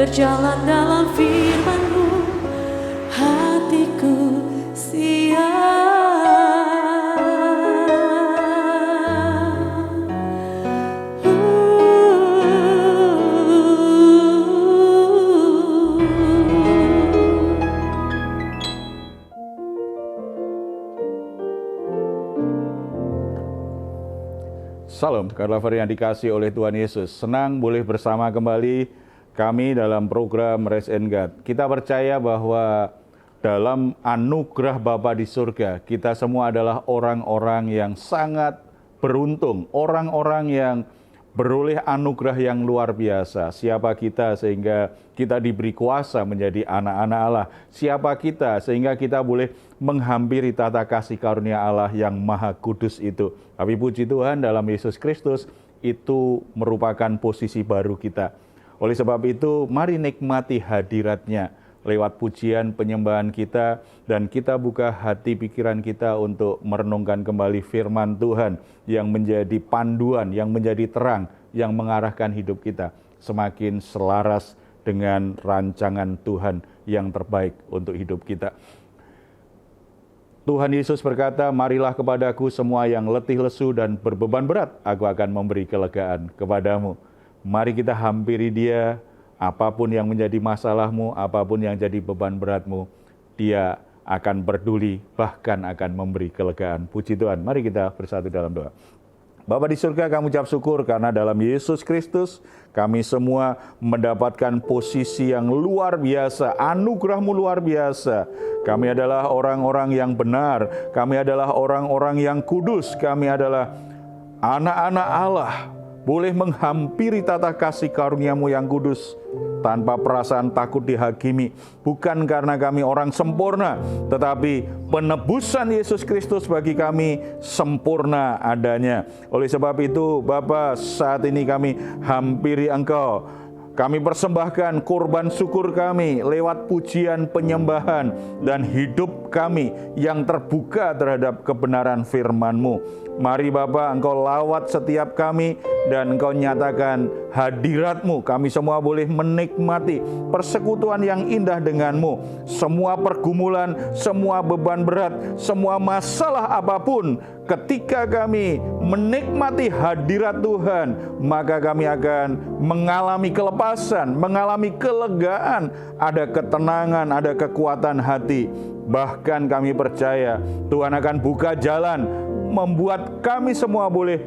berjalan dalam firman-Mu, hatiku siap. Salam, Karlaver yang dikasih oleh Tuhan Yesus. Senang boleh bersama kembali kami dalam program Rest and God. Kita percaya bahwa dalam anugerah Bapa di surga, kita semua adalah orang-orang yang sangat beruntung, orang-orang yang beroleh anugerah yang luar biasa. Siapa kita sehingga kita diberi kuasa menjadi anak-anak Allah? Siapa kita sehingga kita boleh menghampiri tata kasih karunia Allah yang maha kudus itu? Tapi puji Tuhan, dalam Yesus Kristus itu merupakan posisi baru kita. Oleh sebab itu, mari nikmati hadirat-Nya lewat pujian penyembahan kita, dan kita buka hati pikiran kita untuk merenungkan kembali firman Tuhan yang menjadi panduan, yang menjadi terang, yang mengarahkan hidup kita semakin selaras dengan rancangan Tuhan yang terbaik untuk hidup kita. Tuhan Yesus berkata, marilah kepadaku semua yang letih lesu dan berbeban berat, aku akan memberi kelegaan kepadamu. Mari kita hampiri Dia. Apapun yang menjadi masalahmu, apapun yang jadi beban beratmu, Dia akan peduli, bahkan akan memberi kelegaan. Puji Tuhan, mari kita bersatu dalam doa. Bapa di surga, kami ucap syukur karena dalam Yesus Kristus kami semua mendapatkan posisi yang luar biasa, anugerah-Mu luar biasa. Kami adalah orang-orang yang benar, kami adalah orang-orang yang kudus, kami adalah anak-anak Allah, boleh menghampiri tata kasih karunia-Mu yang kudus tanpa perasaan takut dihakimi. Bukan karena kami orang sempurna, tetapi penebusan Yesus Kristus bagi kami sempurna adanya. Oleh sebab itu, Bapa, saat ini kami hampiri Engkau. Kami persembahkan korban syukur kami lewat pujian penyembahan dan hidup kami yang terbuka terhadap kebenaran firman-Mu. Mari Bapa, Engkau lawat setiap kami dan Engkau nyatakan hadirat-Mu. Kami semua boleh menikmati persekutuan yang indah dengan-Mu. Semua pergumulan, semua beban berat, semua masalah apapun, ketika kami menikmati hadirat Tuhan, maka kami akan mengalami kelepasan, mengalami kelegaan, ada ketenangan, ada kekuatan hati. Bahkan kami percaya Tuhan akan buka jalan, membuat kami semua boleh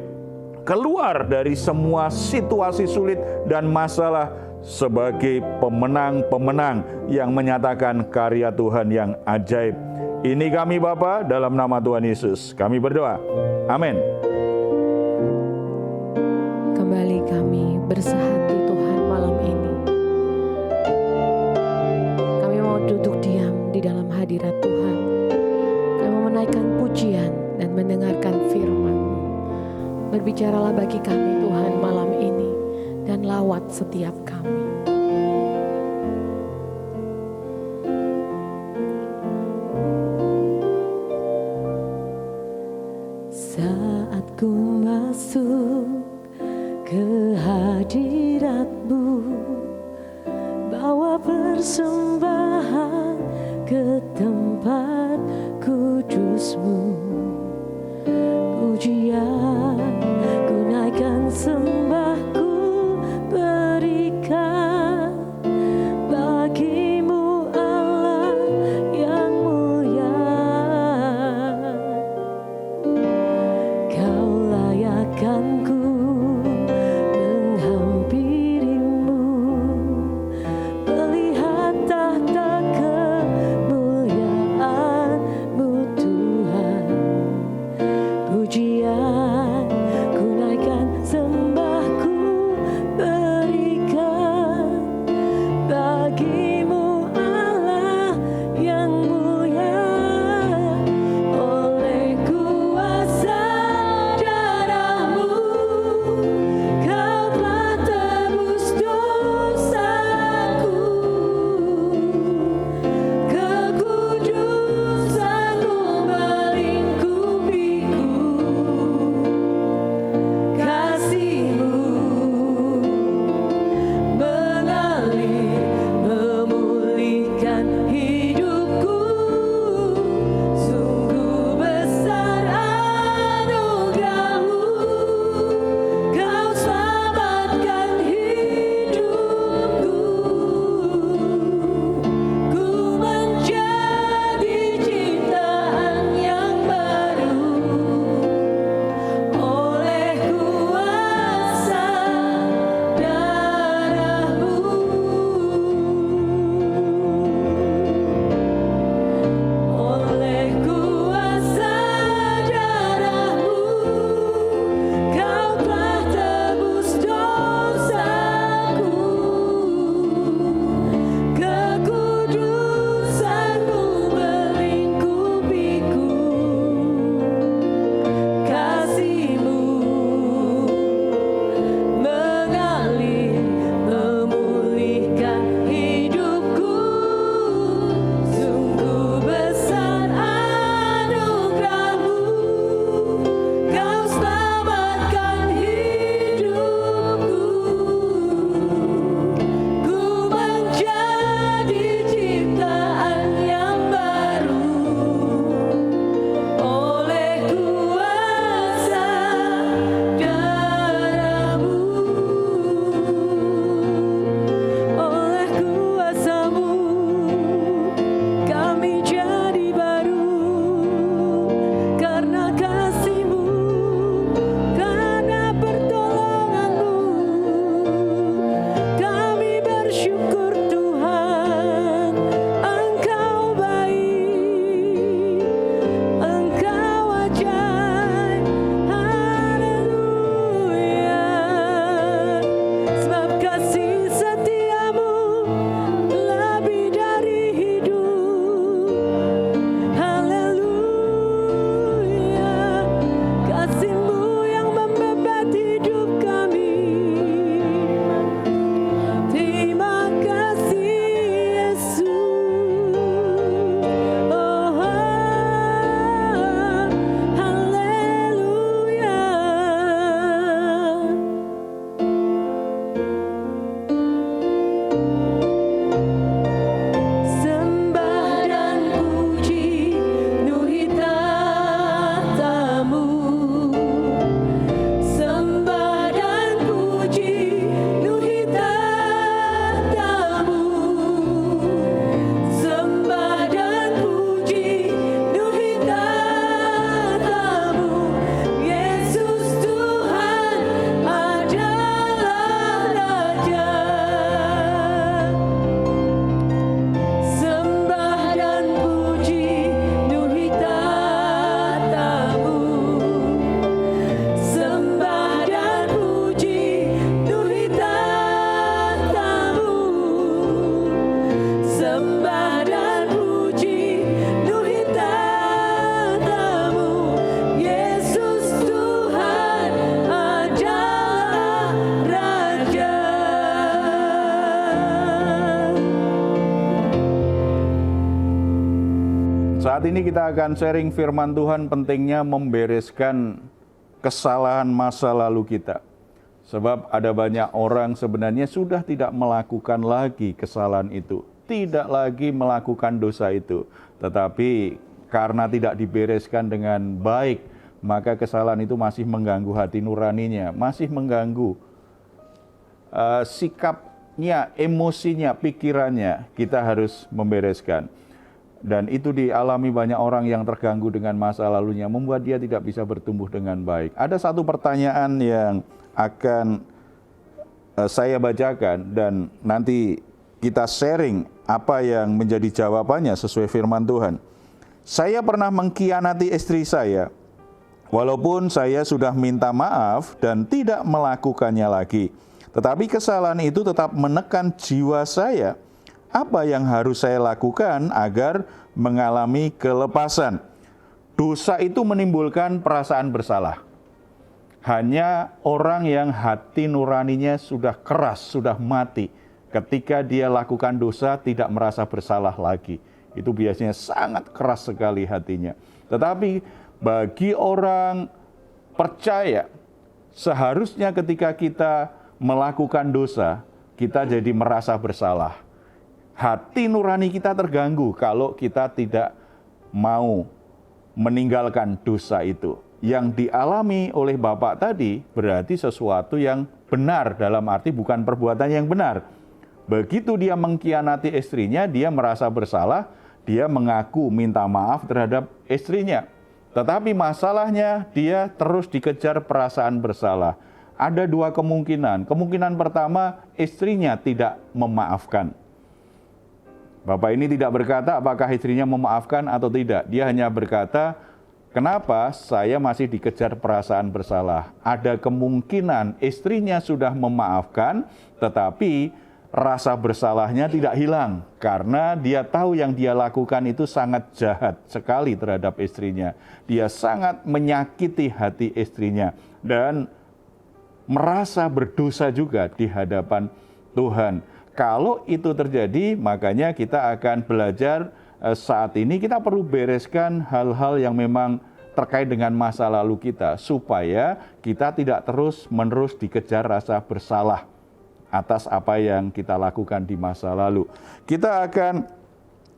keluar dari semua situasi sulit dan masalah sebagai pemenang-pemenang yang menyatakan karya Tuhan yang ajaib. Ini kami Bapa, dalam nama Tuhan Yesus kami berdoa. Amin. Kembali kami bersahati Tuhan malam ini. Kami mau duduk diam di dalam hadirat Tuhan. Kami mau menaikkan pujian dan mendengarkan firman-Mu. Berbicaralah bagi kami Tuhan malam ini dan lawat setiap kami. Saat ku masuk ke hadirat-Mu, bawa persembahan ke tempat kudus-Mu. Pujian ku naikkan, sembahku berikan bagi-Mu Allah yang mulia. Kau layakkan ku menghampiri-Mu, melihat tahta kemuliaan-Mu Tuhan. Pujian ku naikkan, sembah Saat ini kita akan sharing firman Tuhan, pentingnya membereskan kesalahan masa lalu kita. Sebab ada banyak orang sebenarnya sudah tidak melakukan lagi kesalahan itu, tidak lagi melakukan dosa itu. Tetapi karena tidak dibereskan dengan baik, maka kesalahan itu masih mengganggu hati nuraninya, masih mengganggu sikapnya, emosinya, pikirannya. Kita harus membereskan. Dan itu dialami banyak orang yang terganggu dengan masa lalunya, membuat dia tidak bisa bertumbuh dengan baik. Ada satu pertanyaan yang akan saya bacakan dan nanti kita sharing apa yang menjadi jawabannya sesuai firman Tuhan. Saya pernah mengkhianati istri saya, walaupun saya sudah minta maaf dan tidak melakukannya lagi. Tetapi kesalahan itu tetap menekan jiwa saya. Apa yang harus saya lakukan agar mengalami kelepasan? Dosa itu menimbulkan perasaan bersalah. Hanya orang yang hati nuraninya sudah keras, sudah mati, ketika dia lakukan dosa tidak merasa bersalah lagi. Itu biasanya sangat keras sekali hatinya. Tetapi bagi orang percaya, seharusnya ketika kita melakukan dosa, kita jadi merasa bersalah. Hati nurani kita terganggu kalau kita tidak mau meninggalkan dosa itu. Yang dialami oleh Bapak tadi berarti sesuatu yang benar, dalam arti bukan perbuatan yang benar. Begitu dia mengkhianati istrinya, dia merasa bersalah, dia mengaku minta maaf terhadap istrinya. Tetapi masalahnya dia terus dikejar perasaan bersalah. Ada dua kemungkinan. Kemungkinan pertama, istrinya tidak memaafkan. Bapak ini tidak berkata apakah istrinya memaafkan atau tidak. Dia hanya berkata, kenapa saya masih dikejar perasaan bersalah? Ada kemungkinan istrinya sudah memaafkan, tetapi rasa bersalahnya tidak hilang. Karena dia tahu yang dia lakukan itu sangat jahat sekali terhadap istrinya. Dia sangat menyakiti hati istrinya. Dan merasa berdosa juga di hadapan Tuhan. Kalau itu terjadi, makanya kita akan belajar saat ini kita perlu bereskan hal-hal yang memang terkait dengan masa lalu kita, supaya kita tidak terus-menerus dikejar rasa bersalah atas apa yang kita lakukan di masa lalu. Kita akan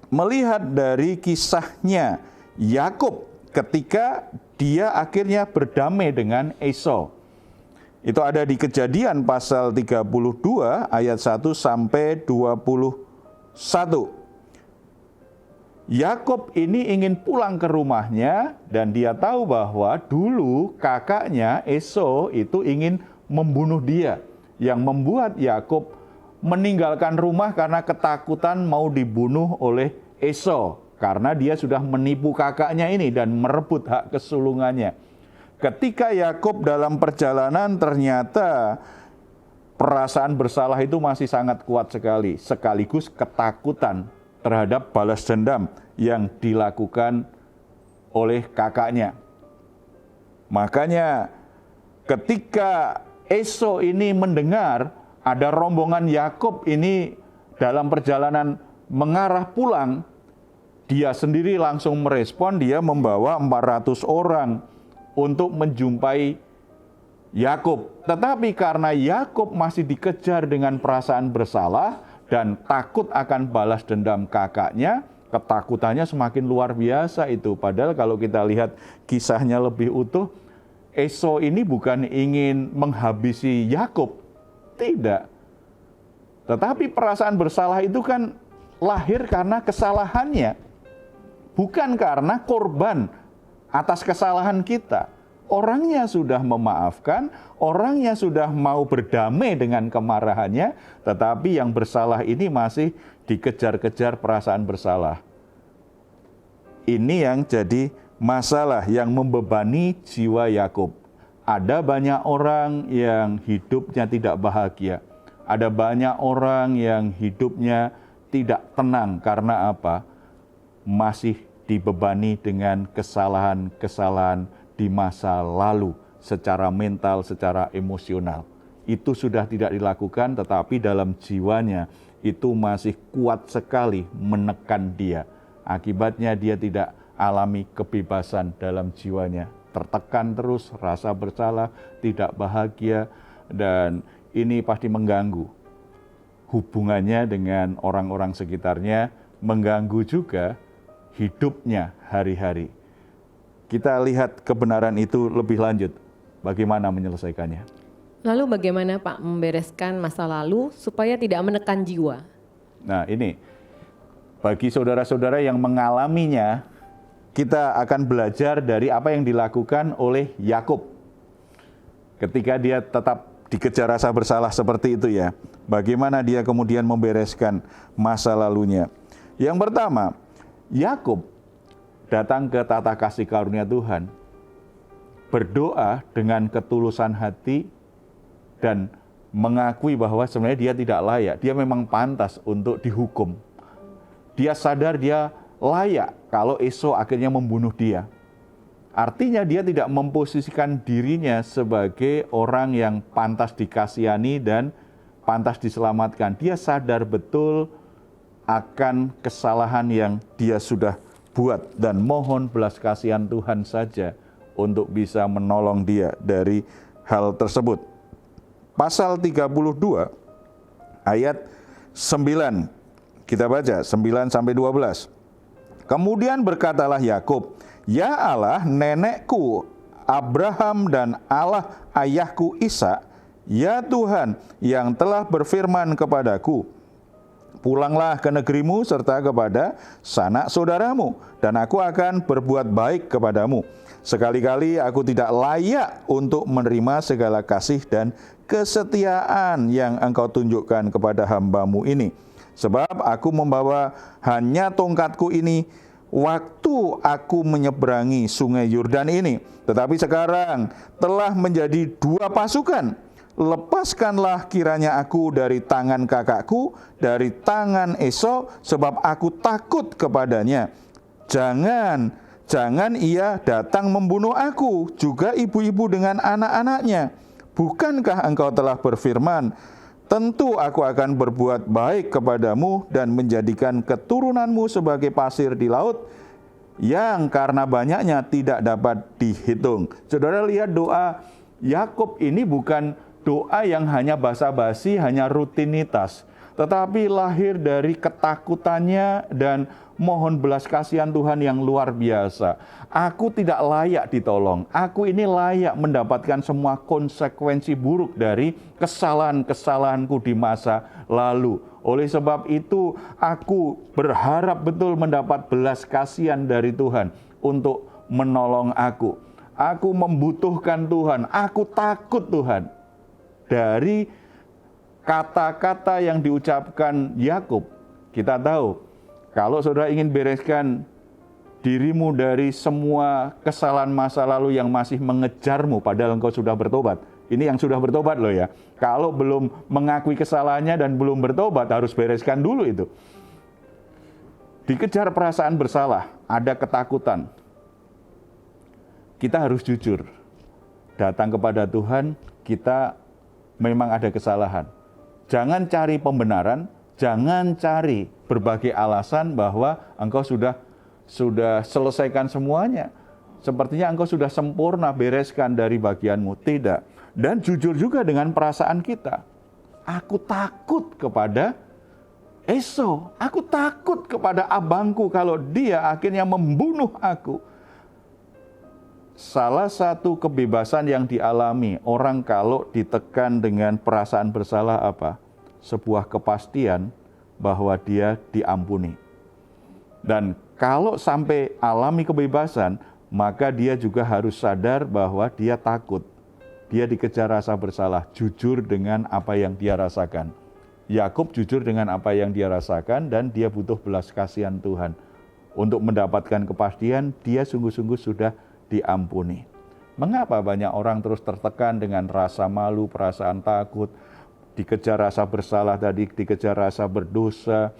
melihat dari kisahnya Yakub ketika dia akhirnya berdamai dengan Esau. Itu ada di Kejadian pasal 32 ayat 1 sampai 21. Yakub ini ingin pulang ke rumahnya dan dia tahu bahwa dulu kakaknya Esau itu ingin membunuh dia, yang membuat Yakub meninggalkan rumah karena ketakutan mau dibunuh oleh Esau karena dia sudah menipu kakaknya ini dan merebut hak kesulungannya. Ketika Yakub dalam perjalanan, ternyata perasaan bersalah itu masih sangat kuat sekali, sekaligus ketakutan terhadap balas dendam yang dilakukan oleh kakaknya. Makanya ketika Esau ini mendengar ada rombongan Yakub ini dalam perjalanan mengarah pulang, dia sendiri langsung merespon, dia membawa 400 orang untuk menjumpai Yakub. Tetapi karena Yakub masih dikejar dengan perasaan bersalah dan takut akan balas dendam kakaknya, ketakutannya semakin luar biasa itu. Padahal kalau kita lihat kisahnya lebih utuh, Esau ini bukan ingin menghabisi Yakub, tidak. Tetapi perasaan bersalah itu kan lahir karena kesalahannya, bukan karena korban atas kesalahan kita. Orangnya sudah memaafkan, orangnya sudah mau berdamai dengan kemarahannya, tetapi yang bersalah ini masih dikejar-kejar perasaan bersalah. Ini yang jadi masalah yang membebani jiwa Yakub. Ada banyak orang yang hidupnya tidak bahagia. Ada banyak orang yang hidupnya tidak tenang karena apa? Masih dibebani dengan kesalahan-kesalahan di masa lalu secara mental, secara emosional. Itu sudah tidak dilakukan, tetapi dalam jiwanya itu masih kuat sekali menekan dia. Akibatnya dia tidak alami kebebasan dalam jiwanya. Tertekan terus, rasa bersalah, tidak bahagia, dan ini pasti mengganggu hubungannya dengan orang-orang sekitarnya, mengganggu juga hidupnya hari-hari. Kita lihat kebenaran itu lebih lanjut, bagaimana menyelesaikannya. Lalu bagaimana Pak membereskan masa lalu supaya tidak menekan jiwa? Nah ini, bagi saudara-saudara yang mengalaminya, kita akan belajar dari apa yang dilakukan oleh Yakub. Ketika dia tetap dikejar rasa bersalah seperti itu ya, bagaimana dia kemudian membereskan masa lalunya. Yang pertama, Yakub datang ke tata kasih karunia Tuhan, berdoa dengan ketulusan hati dan mengakui bahwa sebenarnya dia tidak layak, dia memang pantas untuk dihukum. Dia sadar dia layak kalau Esau akhirnya membunuh dia. Artinya dia tidak memposisikan dirinya sebagai orang yang pantas dikasihani dan pantas diselamatkan. Dia sadar betul akan kesalahan yang dia sudah buat dan mohon belas kasihan Tuhan saja untuk bisa menolong dia dari hal tersebut. Pasal 32 ayat 9, kita baca 9 sampai 12. Kemudian berkatalah Yakub, "Ya Allah nenekku Abraham dan Allah ayahku Ishak, ya Tuhan yang telah berfirman kepadaku, pulanglah ke negerimu serta kepada sanak saudaramu, dan aku akan berbuat baik kepadamu. Sekali-kali aku tidak layak untuk menerima segala kasih dan kesetiaan yang engkau tunjukkan kepada hambamu ini. Sebab aku membawa hanya tongkatku ini waktu aku menyeberangi sungai Yordan ini. Tetapi sekarang telah menjadi 2 pasukan. Lepaskanlah kiranya aku dari tangan kakakku, dari tangan Esau, sebab aku takut kepadanya. Jangan ia datang membunuh aku, juga ibu-ibu dengan anak-anaknya. Bukankah engkau telah berfirman, tentu aku akan berbuat baik kepadamu dan menjadikan keturunanmu sebagai pasir di laut yang karena banyaknya tidak dapat dihitung." Saudara lihat doa Yakub ini bukan doa yang hanya basa-basi, hanya rutinitas, tetapi lahir dari ketakutannya dan mohon belas kasihan Tuhan yang luar biasa. Aku tidak layak ditolong. Aku ini layak mendapatkan semua konsekuensi buruk dari kesalahan-kesalahanku di masa lalu. Oleh sebab itu, aku berharap betul mendapat belas kasihan dari Tuhan untuk menolong aku. Aku membutuhkan Tuhan. Aku takut Tuhan. Dari kata-kata yang diucapkan Yakub, kita tahu kalau saudara ingin bereskan dirimu dari semua kesalahan masa lalu yang masih mengejarmu padahal engkau sudah bertobat. Ini yang sudah bertobat loh ya. Kalau belum mengakui kesalahannya dan belum bertobat, harus bereskan dulu itu. Dikejar perasaan bersalah, ada ketakutan. Kita harus jujur. Datang kepada Tuhan, kita memang ada kesalahan. Jangan cari pembenaran, jangan cari berbagai alasan bahwa engkau sudah selesaikan semuanya. Sepertinya engkau sudah sempurna bereskan dari bagianmu. Tidak. Dan jujur juga dengan perasaan kita. Aku takut kepada Esau. Aku takut kepada abangku kalau dia akhirnya membunuh aku. Salah satu kebebasan yang dialami orang kalau ditekan dengan perasaan bersalah apa? Sebuah kepastian bahwa dia diampuni. Dan kalau sampai alami kebebasan, maka dia juga harus sadar bahwa dia takut. Dia dikejar rasa bersalah, jujur dengan apa yang dia rasakan. Yakub jujur dengan apa yang dia rasakan dan dia butuh belas kasihan Tuhan. Untuk mendapatkan kepastian, dia sungguh-sungguh sudah diampuni. Mengapa banyak orang terus tertekan dengan rasa malu, perasaan takut, dikejar rasa bersalah tadi, dikejar rasa berdosa?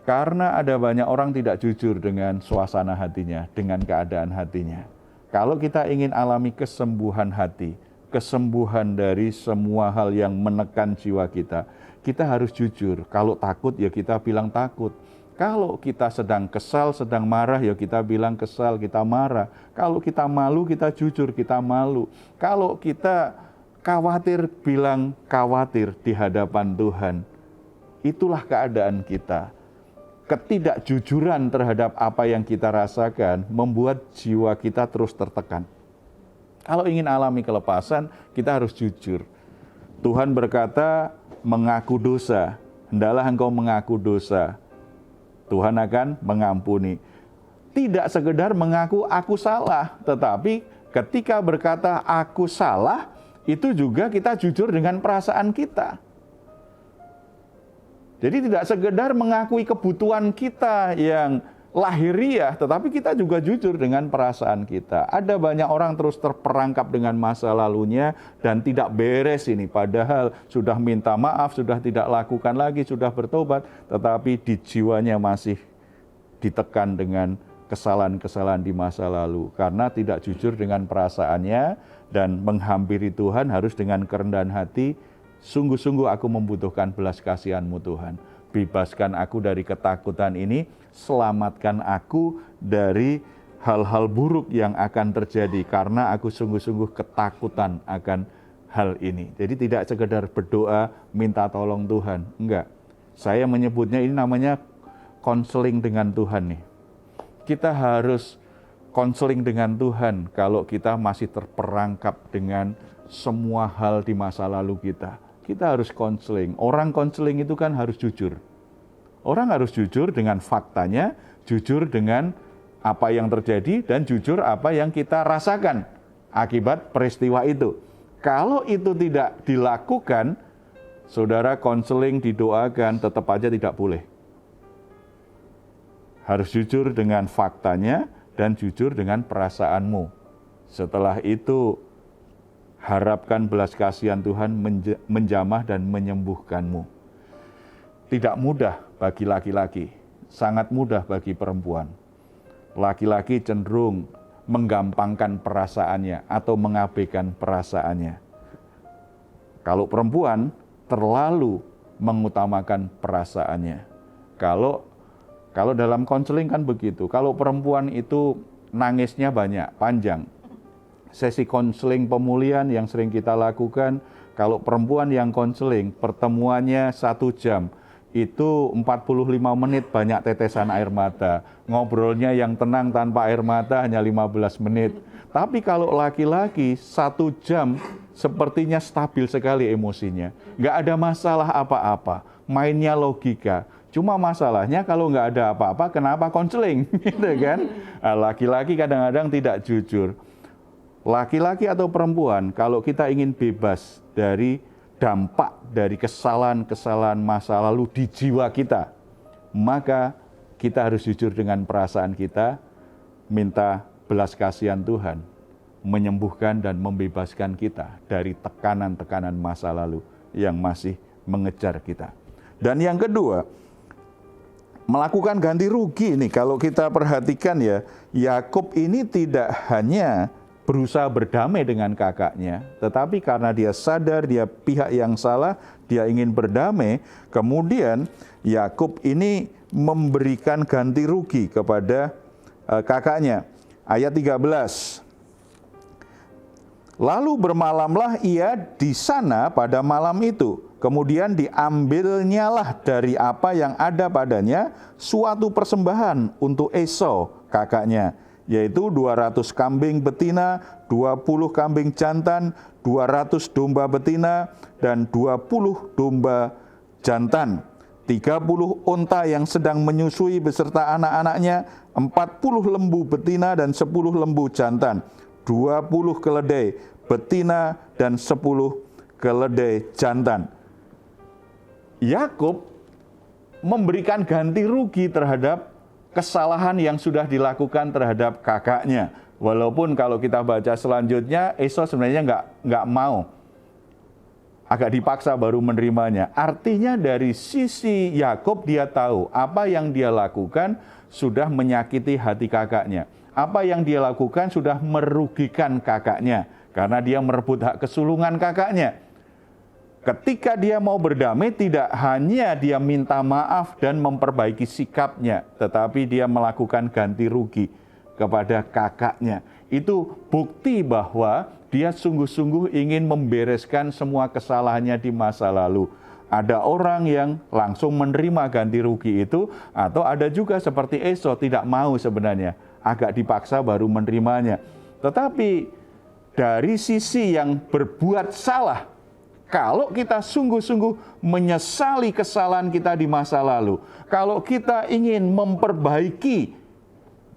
Karena ada banyak orang tidak jujur dengan suasana hatinya, dengan keadaan hatinya. Kalau kita ingin alami kesembuhan hati, kesembuhan dari semua hal yang menekan jiwa kita, kita harus jujur. Kalau takut ya kita bilang takut. Kalau kita sedang kesal, sedang marah, ya kita bilang kesal, kita marah. Kalau kita malu, kita jujur, kita malu. Kalau kita khawatir, bilang khawatir di hadapan Tuhan. Itulah keadaan kita. Ketidakjujuran terhadap apa yang kita rasakan membuat jiwa kita terus tertekan. Kalau ingin alami kelepasan, kita harus jujur. Tuhan berkata, mengaku dosa. Hendaklah engkau mengaku dosa. Tuhan akan mengampuni. Tidak sekedar mengaku aku salah, tetapi ketika berkata aku salah, itu juga kita jujur dengan perasaan kita. Jadi tidak sekedar mengakui kebutuhan kita yang lahiriah, tetapi kita juga jujur dengan perasaan kita. Ada banyak orang terus terperangkap dengan masa lalunya dan tidak beres ini. Padahal sudah minta maaf, sudah tidak lakukan lagi, sudah bertobat. Tetapi di jiwanya masih ditekan dengan kesalahan-kesalahan di masa lalu. Karena tidak jujur dengan perasaannya dan menghampiri Tuhan harus dengan kerendahan hati. Sungguh-sungguh aku membutuhkan belas kasihan-Mu Tuhan. Bebaskan aku dari ketakutan ini, selamatkan aku dari hal-hal buruk yang akan terjadi karena aku sungguh-sungguh ketakutan akan hal ini. Jadi tidak sekedar berdoa minta tolong Tuhan, enggak. Saya menyebutnya ini namanya konseling dengan Tuhan nih. Kita harus konseling dengan Tuhan kalau kita masih terperangkap dengan semua hal di masa lalu kita. Kita harus konseling. Orang konseling itu kan harus jujur. Orang harus jujur dengan faktanya, jujur dengan apa yang terjadi, dan jujur apa yang kita rasakan akibat peristiwa itu. Kalau itu tidak dilakukan, saudara konseling didoakan tetap aja tidak boleh. Harus jujur dengan faktanya dan jujur dengan perasaanmu. Setelah itu, harapkan belas kasihan Tuhan menjamah dan menyembuhkanmu. Tidak mudah bagi laki-laki, sangat mudah bagi perempuan. Laki-laki cenderung menggampangkan perasaannya atau mengabaikan perasaannya. Kalau perempuan terlalu mengutamakan perasaannya. Kalau dalam konseling kan begitu. Kalau perempuan itu nangisnya banyak, panjang. Sesi konseling pemulihan yang sering kita lakukan, kalau perempuan yang konseling, pertemuannya 1 jam, itu 45 menit banyak tetesan air mata. Ngobrolnya yang tenang tanpa air mata hanya 15 menit. Tapi kalau laki-laki 1 jam sepertinya stabil sekali emosinya. Nggak ada masalah apa-apa, mainnya logika. Cuma masalahnya kalau nggak ada apa-apa, kenapa konseling? Gitu kan? Nah, laki-laki kadang-kadang tidak jujur. Laki-laki atau perempuan, kalau kita ingin bebas dari dampak dari kesalahan-kesalahan masa lalu di jiwa kita, maka kita harus jujur dengan perasaan kita, minta belas kasihan Tuhan, menyembuhkan dan membebaskan kita dari tekanan-tekanan masa lalu yang masih mengejar kita. Dan yang kedua, melakukan ganti rugi nih. Kalau kita perhatikan ya, Yakub ini tidak hanya berusaha berdamai dengan kakaknya, tetapi karena dia sadar dia pihak yang salah, dia ingin berdamai, kemudian Yakub ini memberikan ganti rugi kepada kakaknya. Ayat 13. Lalu bermalamlah ia di sana pada malam itu. Kemudian diambilnyalah dari apa yang ada padanya suatu persembahan untuk Esau kakaknya, yaitu 200 kambing betina, 20 kambing jantan, 200 domba betina, dan 20 domba jantan, 30 unta yang sedang menyusui beserta anak-anaknya, 40 lembu betina dan 10 lembu jantan, 20 keledai betina dan 10 keledai jantan. Yakub memberikan ganti rugi terhadap kesalahan yang sudah dilakukan terhadap kakaknya. Walaupun kalau kita baca selanjutnya, Esau sebenarnya nggak mau. Agak dipaksa baru menerimanya. Artinya dari sisi Yakub dia tahu apa yang dia lakukan sudah menyakiti hati kakaknya. Apa yang dia lakukan sudah merugikan kakaknya. Karena dia merebut hak kesulungan kakaknya. Ketika dia mau berdamai, tidak hanya dia minta maaf dan memperbaiki sikapnya, tetapi dia melakukan ganti rugi kepada kakaknya. Itu bukti bahwa dia sungguh-sungguh ingin membereskan semua kesalahannya di masa lalu. Ada orang yang langsung menerima ganti rugi itu, atau ada juga seperti Esau tidak mau sebenarnya, agak dipaksa baru menerimanya. Tetapi dari sisi yang berbuat salah, kalau kita sungguh-sungguh menyesali kesalahan kita di masa lalu, kalau kita ingin memperbaiki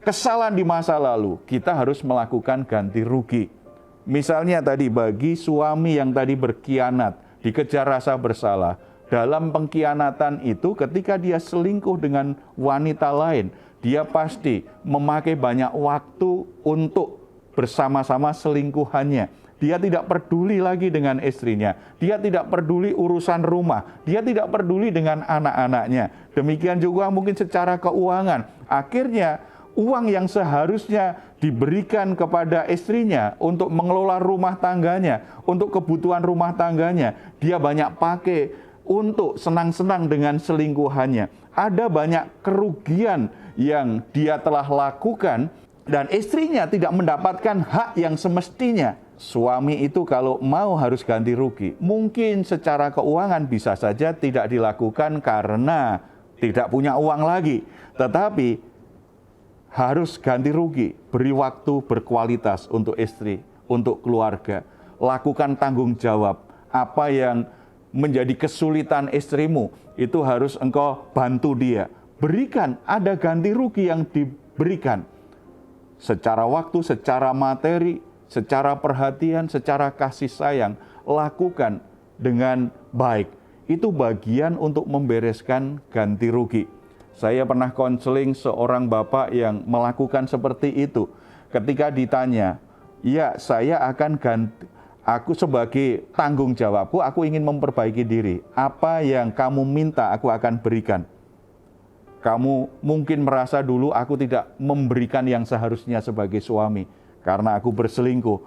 kesalahan di masa lalu, kita harus melakukan ganti rugi. Misalnya tadi bagi suami yang tadi berkhianat, dikejar rasa bersalah. Dalam pengkhianatan itu ketika dia selingkuh dengan wanita lain, dia pasti memakai banyak waktu untuk bersama-sama selingkuhannya. Dia tidak peduli lagi dengan istrinya. Dia tidak peduli urusan rumah. Dia tidak peduli dengan anak-anaknya. Demikian juga mungkin secara keuangan. Akhirnya uang yang seharusnya diberikan kepada istrinya untuk mengelola rumah tangganya, untuk kebutuhan rumah tangganya, dia banyak pakai untuk senang-senang dengan selingkuhannya. Ada banyak kerugian yang dia telah lakukan dan istrinya tidak mendapatkan hak yang semestinya. Suami itu kalau mau harus ganti rugi. Mungkin secara keuangan bisa saja tidak dilakukan karena tidak punya uang lagi. Tetapi harus ganti rugi, beri waktu berkualitas untuk istri, untuk keluarga. Lakukan tanggung jawab. Apa yang menjadi kesulitan istrimu, itu harus engkau bantu dia. Berikan, ada ganti rugi yang diberikan. Secara waktu, secara materi, secara perhatian, secara kasih sayang, lakukan dengan baik. Itu bagian untuk membereskan ganti rugi. Saya pernah konseling seorang bapak yang melakukan seperti itu. Ketika ditanya, ya saya akan ganti, aku sebagai tanggung jawabku, aku ingin memperbaiki diri. Apa yang kamu minta, aku akan berikan. Kamu mungkin merasa dulu aku tidak memberikan yang seharusnya sebagai suami karena aku berselingkuh.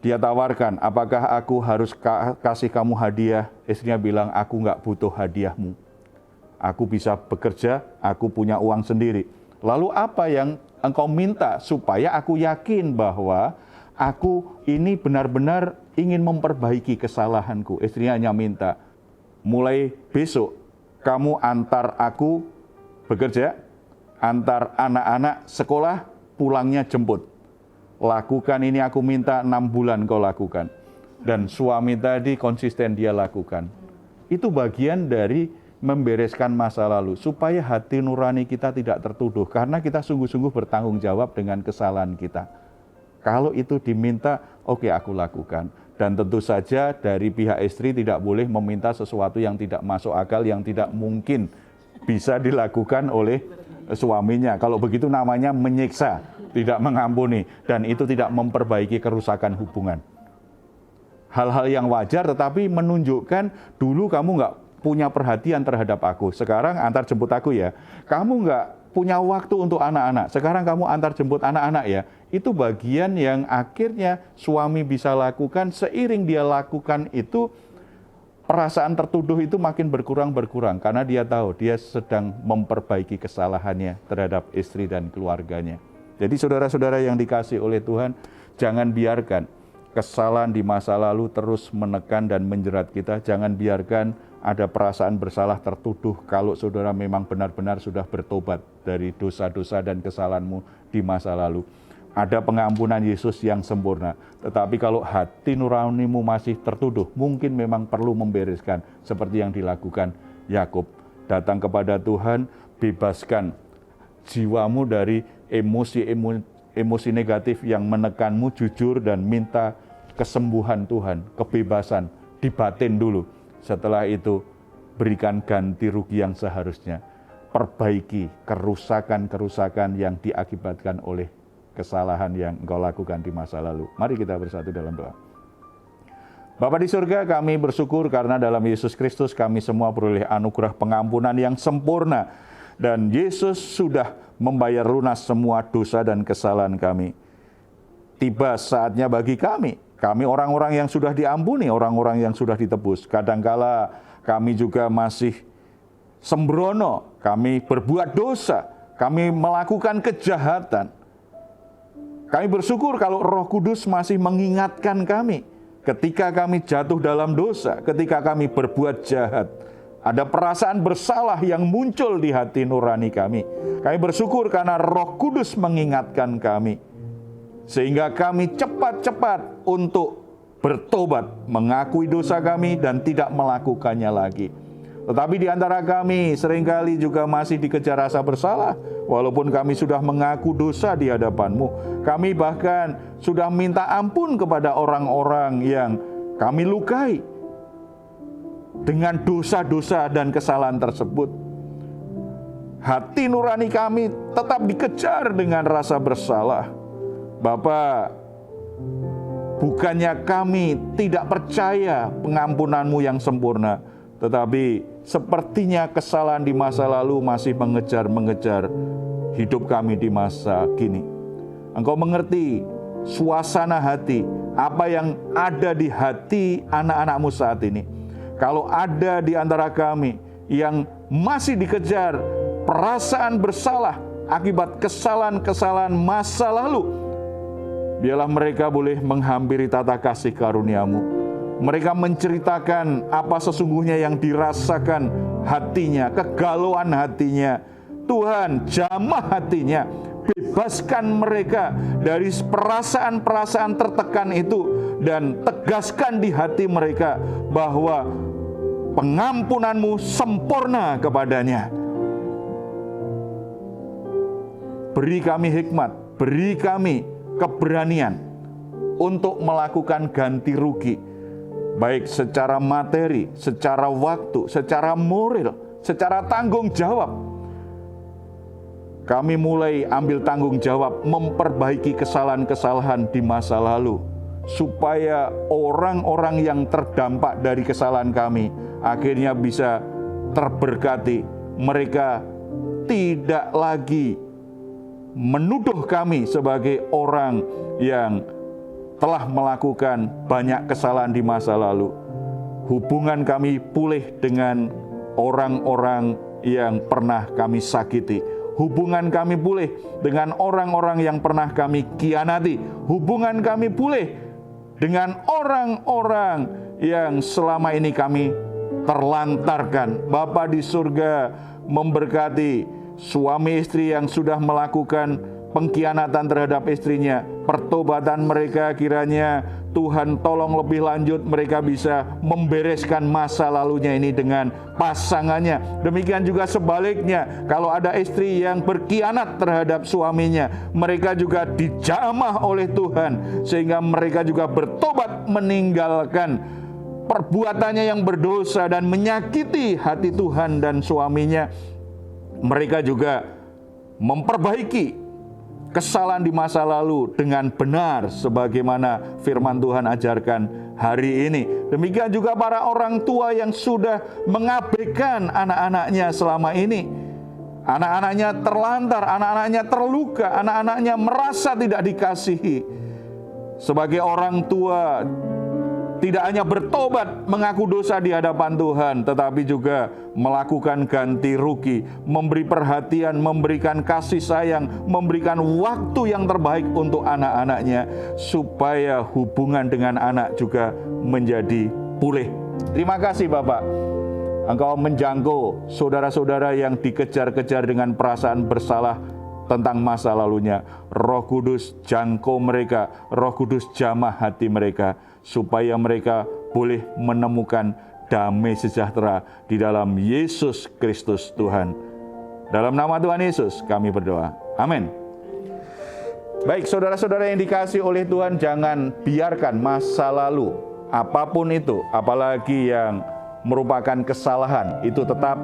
Dia tawarkan, apakah aku harus kasih kamu hadiah? Istrinya bilang, aku nggak butuh hadiahmu. Aku bisa bekerja, aku punya uang sendiri. Lalu apa yang engkau minta supaya aku yakin bahwa aku ini benar-benar ingin memperbaiki kesalahanku? Istrinya hanya minta, mulai besok kamu antar aku bekerja, antar anak-anak sekolah, pulangnya jemput. Lakukan ini aku minta 6 bulan kau lakukan. Dan suami tadi konsisten dia lakukan. Itu bagian dari membereskan masa lalu. Supaya hati nurani kita tidak tertuduh. Karena kita sungguh-sungguh bertanggung jawab dengan kesalahan kita. Kalau itu diminta, oke, aku lakukan. Dan tentu saja dari pihak istri tidak boleh meminta sesuatu yang tidak masuk akal, yang tidak mungkin bisa dilakukan oleh suaminya. Kalau begitu namanya menyiksa, tidak mengampuni, dan itu tidak memperbaiki kerusakan hubungan. Hal-hal yang wajar tetapi menunjukkan dulu kamu nggak punya perhatian terhadap aku. Sekarang antar jemput aku ya. Kamu nggak punya waktu untuk anak-anak. Sekarang kamu antar jemput anak-anak ya. Itu bagian yang akhirnya suami bisa lakukan. Seiring dia lakukan itu, perasaan tertuduh itu makin berkurang karena dia tahu dia sedang memperbaiki kesalahannya terhadap istri dan keluarganya. Jadi saudara-saudara yang dikasihi oleh Tuhan, jangan biarkan kesalahan di masa lalu terus menekan dan menjerat kita. Jangan biarkan ada perasaan bersalah tertuduh kalau saudara memang benar-benar sudah bertobat dari dosa-dosa dan kesalahanmu di masa lalu. Ada pengampunan Yesus yang sempurna. Tetapi kalau hati nuranimu masih tertuduh, mungkin memang perlu membereskan seperti yang dilakukan Yakub. Datang kepada Tuhan, bebaskan jiwamu dari emosi negatif yang menekanmu, jujur dan minta kesembuhan Tuhan, kebebasan di batin dulu. Setelah itu berikan ganti rugi yang seharusnya. Perbaiki kerusakan-kerusakan yang diakibatkan oleh kesalahan yang engkau lakukan di masa lalu. Mari kita bersatu dalam doa. Bapa di surga, kami bersyukur karena dalam Yesus Kristus kami semua beroleh anugerah pengampunan yang sempurna. Dan Yesus sudah membayar lunas semua dosa dan kesalahan kami. Tiba saatnya bagi kami Kami orang-orang yang sudah diampuni, orang-orang yang sudah ditebus. Kadangkala kami juga masih sembrono, kami berbuat dosa, kami melakukan kejahatan. Kami bersyukur kalau Roh Kudus masih mengingatkan kami ketika kami jatuh dalam dosa, ketika kami berbuat jahat. Ada perasaan bersalah yang muncul di hati nurani kami. Kami bersyukur karena Roh Kudus mengingatkan kami. Sehingga kami cepat-cepat untuk bertobat, mengakui dosa kami dan tidak melakukannya lagi. Tetapi di antara kami seringkali juga masih dikejar rasa bersalah. Walaupun kami sudah mengaku dosa di hadapan-Mu, kami bahkan sudah minta ampun kepada orang-orang yang kami lukai dengan dosa-dosa dan kesalahan tersebut. Hati nurani kami tetap dikejar dengan rasa bersalah. Bapa, bukannya kami tidak percaya pengampunan-Mu yang sempurna, tetapi sepertinya kesalahan di masa lalu masih mengejar-mengejar hidup kami di masa kini. Engkau mengerti suasana hati, apa yang ada di hati anak-anak-Mu saat ini. Kalau ada di antara kami yang masih dikejar perasaan bersalah akibat kesalahan-kesalahan masa lalu, biarlah mereka boleh menghampiri tata kasih karunia-Mu. Mereka menceritakan apa sesungguhnya yang dirasakan hatinya, kegalauan hatinya. Tuhan, jamah hatinya, bebaskan mereka dari perasaan-perasaan tertekan itu dan tegaskan di hati mereka bahwa pengampunan-Mu sempurna kepadanya. Beri kami hikmat, beri kami keberanian untuk melakukan ganti rugi, baik secara materi, secara waktu, secara moral, secara tanggung jawab. Kami mulai ambil tanggung jawab memperbaiki kesalahan-kesalahan di masa lalu, supaya orang-orang yang terdampak dari kesalahan kami akhirnya bisa terberkati. Mereka tidak lagi menuduh kami sebagai orang yang telah melakukan banyak kesalahan di masa lalu. Hubungan kami pulih dengan orang-orang yang pernah kami sakiti. Hubungan kami pulih dengan orang-orang yang pernah kami khianati. Hubungan kami pulih dengan orang-orang yang selama ini kami terlantarkan. Bapa di surga memberkati suami istri yang sudah melakukan pengkhianatan terhadap istrinya. Pertobatan mereka kiranya Tuhan tolong lebih lanjut, mereka bisa membereskan masa lalunya ini dengan pasangannya. Demikian juga sebaliknya, kalau ada istri yang berkhianat terhadap suaminya, mereka juga dijamah oleh Tuhan sehingga mereka juga bertobat meninggalkan perbuatannya yang berdosa dan menyakiti hati Tuhan dan suaminya. Mereka juga memperbaiki kesalahan di masa lalu dengan benar sebagaimana firman Tuhan ajarkan hari ini. Demikian juga para orang tua yang sudah mengabaikan anak-anaknya selama ini. Anak-anaknya terlantar, anak-anaknya terluka, anak-anaknya merasa tidak dikasihi. Sebagai orang tua, tidak hanya bertobat mengaku dosa di hadapan Tuhan, tetapi juga melakukan ganti rugi, memberi perhatian, memberikan kasih sayang, memberikan waktu yang terbaik untuk anak-anaknya, supaya hubungan dengan anak juga menjadi pulih. Terima kasih Bapak. Engkau menjangkau saudara-saudara yang dikejar-kejar dengan perasaan bersalah tentang masa lalunya. Roh Kudus jangkau mereka, Roh Kudus jamah hati mereka, supaya mereka boleh menemukan damai sejahtera di dalam Yesus Kristus Tuhan. Dalam nama Tuhan Yesus kami berdoa. Amin. Baik, saudara-saudara yang dikasihi oleh Tuhan, jangan biarkan masa lalu, apapun itu, apalagi yang merupakan kesalahan, itu tetap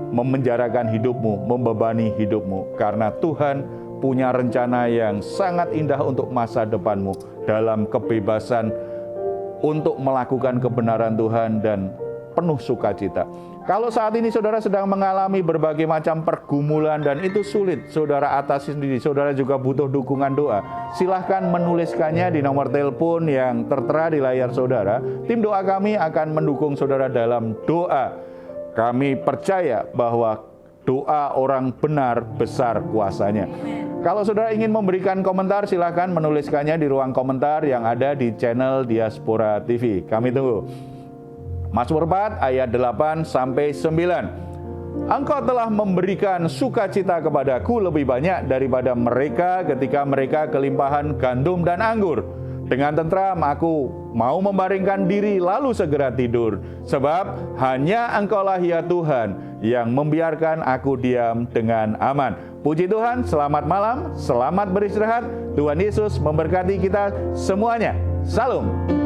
memenjarakan hidupmu, membebani hidupmu. Karena Tuhan punya rencana yang sangat indah untuk masa depanmu, dalam kebebasan untuk melakukan kebenaran Tuhan dan penuh sukacita. Kalau saat ini saudara sedang mengalami berbagai macam pergumulan dan itu sulit saudara atasi sendiri, saudara juga butuh dukungan doa, silahkan menuliskannya di nomor telepon yang tertera di layar saudara. Tim doa kami akan mendukung saudara dalam doa. Kami percaya bahwa doa orang benar besar kuasanya. Kalau saudara ingin memberikan komentar, silahkan menuliskannya di ruang komentar yang ada di channel Diaspora TV. Kami tunggu. Mazmur 4 ayat 8-9. Engkau telah memberikan sukacita kepadaku lebih banyak daripada mereka ketika mereka kelimpahan gandum dan anggur. Dengan tentram aku mau membaringkan diri lalu segera tidur. Sebab hanya Engkaulah ya Tuhan yang membiarkan aku diam dengan aman. Puji Tuhan, selamat malam, selamat beristirahat. Tuhan Yesus memberkati kita semuanya. Salam.